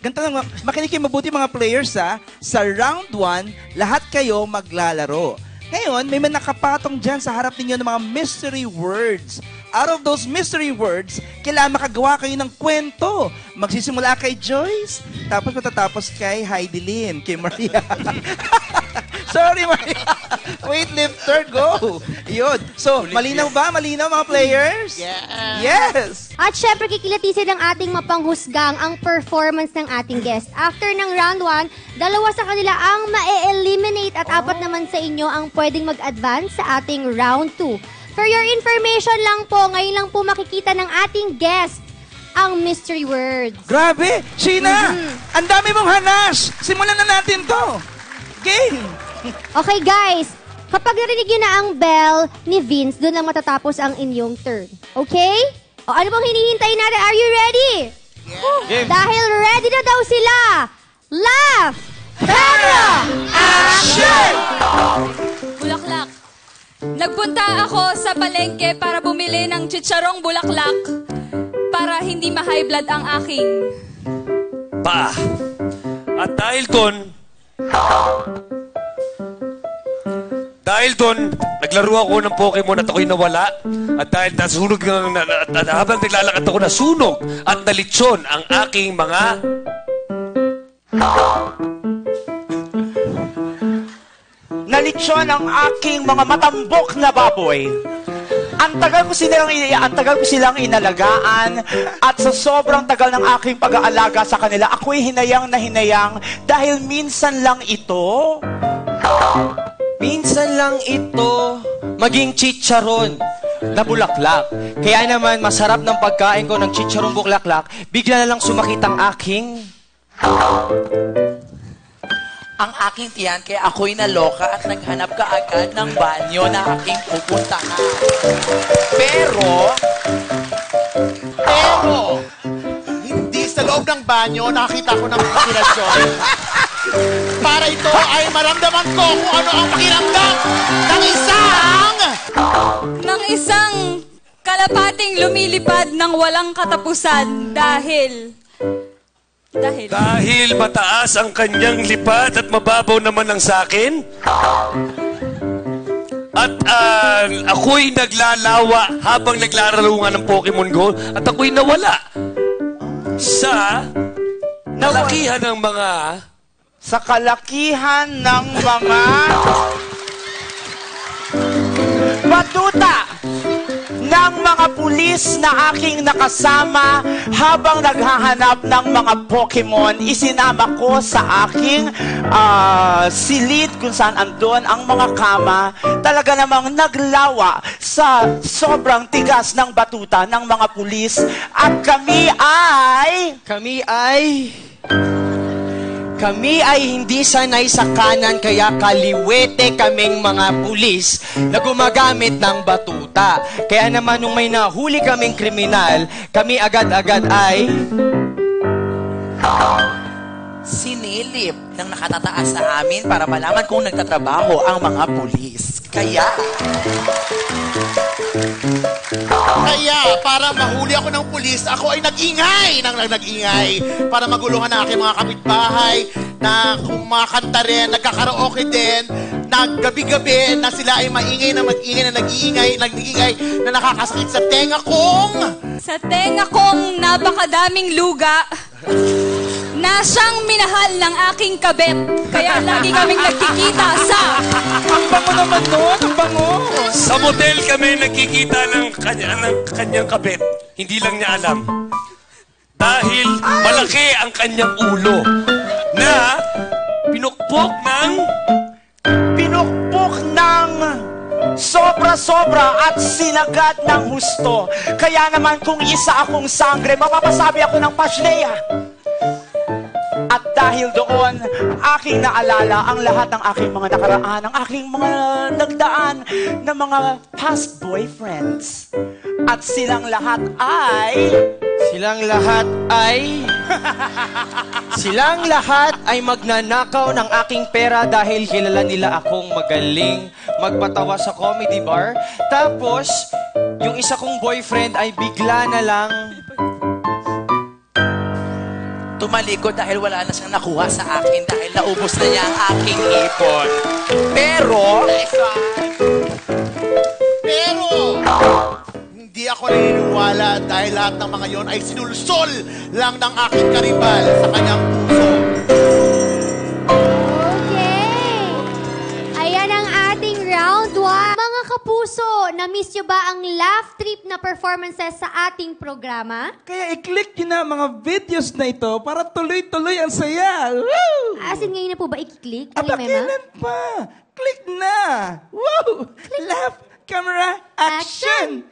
Ganito lang, makinig kayo mabuti mga players ha. Sa round 1, lahat kayo maglalaro. Ngayon, may nakapatong dyan sa harap ninyo ng mga mystery words. Out of those mystery words, kailangan makagawa kayo ng kwento. Magsisimula kay Joyce, tapos matatapos kay Heidelin, kay Maria. Sorry, Maria. Weightlifter, go. Yun. So, malinaw ba? Malinaw mga players? Yeah. Yes. At syempre, kikilatisin ng ating mapanghusgang ang performance ng ating guest. After ng round 1, dalawa sa kanila ang ma-eliminate at 4 naman sa inyo ang pwedeng mag-advance sa ating round 2. For your information lang po, ngayon lang po makikita ng ating guest ang mystery words. Grabe. Sheena, ang dami mong hanas. Simulan na natin to. Game. Okay guys, kapag narinig nyo na ang bell ni Vince, doon lang matatapos ang inyong turn. Okay? O ano bang hinihintay natin? Are you ready? Yeah. Dahil ready na daw sila. Laugh! Camera! Action! Bulaklak. Nagpunta ako sa palengke para bumili ng chicharong bulaklak para hindi ma-high blood ang aking Pa. At dahil doon, naglaro ako ng Pokemon at ako'y nawala. At dahil nasunog at habang naglalakad ako nasunog at nalitsyon ang aking mga... Nalitsyon ang aking mga matambok na baboy. Ang tagal ko silang inalagaan at sa sobrang tagal ng aking pag-aalaga sa kanila, ako'y hinayang na hinayang dahil minsan lang ito maging chicharon na bulaklak. Kaya naman, masarap ng pagkain ko ng chicharong bulaklak, bigla na lang sumakit ang aking tiyan, kaya ako'y naloka at naghanap ka agad ng banyo na aking pupuntahan. Pero, hindi sa loob ng banyo nakita ko ng inspirasyon. Para ito ay maramdaman ko kung ano ang pakiramdam ng isang kalapating lumilipad ng walang katapusan dahil mataas ang kanyang lipad at mababaw naman ang sakin. At ako'y naglalawa habang naglalaro nga ng Pokemon Go at ako'y nawala sa kalakihan ng mga... Sa kalakihan ng mga batuta ng mga pulis na aking nakasama habang naghahanap ng mga Pokemon. Isinama ko sa aking silid kung saan andon ang mga kama. Talaga namang naglawa sa sobrang tigas ng batuta ng mga pulis. At kami ay hindi sanay sa kanan, kaya kaliwete kaming mga pulis na gumagamit ng batuta. Kaya naman nung may nahuli kaming kriminal, kami agad-agad ay sinilip ng nakatataas sa amin para malaman kung nagtatrabaho ang mga pulis. Kaya, para mahuli ako ng pulis, ako ay nag-ingay para maguluhan ang aking mga kapitbahay na kumakanta rin, nagkakaraoke din, naggabi-gabi na sila ay maingay na nag-iingay na nakakasakit sa tenga kong napakadaming luga na siyang minahal ng aking kabet. Kaya lagi kaming nagkikita sa... Ang bango naman doon, ang bango. Sa motel kami nagkikita ng kanyang kabet. Hindi lang niya alam. Dahil malaki ang kanyang ulo na pinukpok ng sobra-sobra at sinagat ng husto. Kaya naman kung isa akong sangre, mapapasabi ako ng Pashlea. At dahil doon, aking naalala ang lahat ng aking mga nakaraan, ang aking mga nagdaan na mga past boyfriends. At silang lahat ay magnanakaw ng aking pera dahil kilala nila akong magaling magpatawa sa comedy bar. Tapos, yung isa kong boyfriend ay bigla na lang tumalikod dahil wala na siyang nakuha sa akin dahil naubos na niya ang aking ipon. Pero, Pero, hindi ako naniniwala dahil lahat ng mga yon ay sinulsol lang ng aking karibal sa kanyang puso. Okay. Ayan ang ating round 1. Mga kapuso, na-miss nyo ba ang laugh trip na performances sa ating programa? Kaya i-click nyo na mga videos na ito para tuloy-tuloy ang saya. Woo! As in, ngayon na po ba i-click? Aba, kailan pa? Click na! Woo! Laugh, camera, action!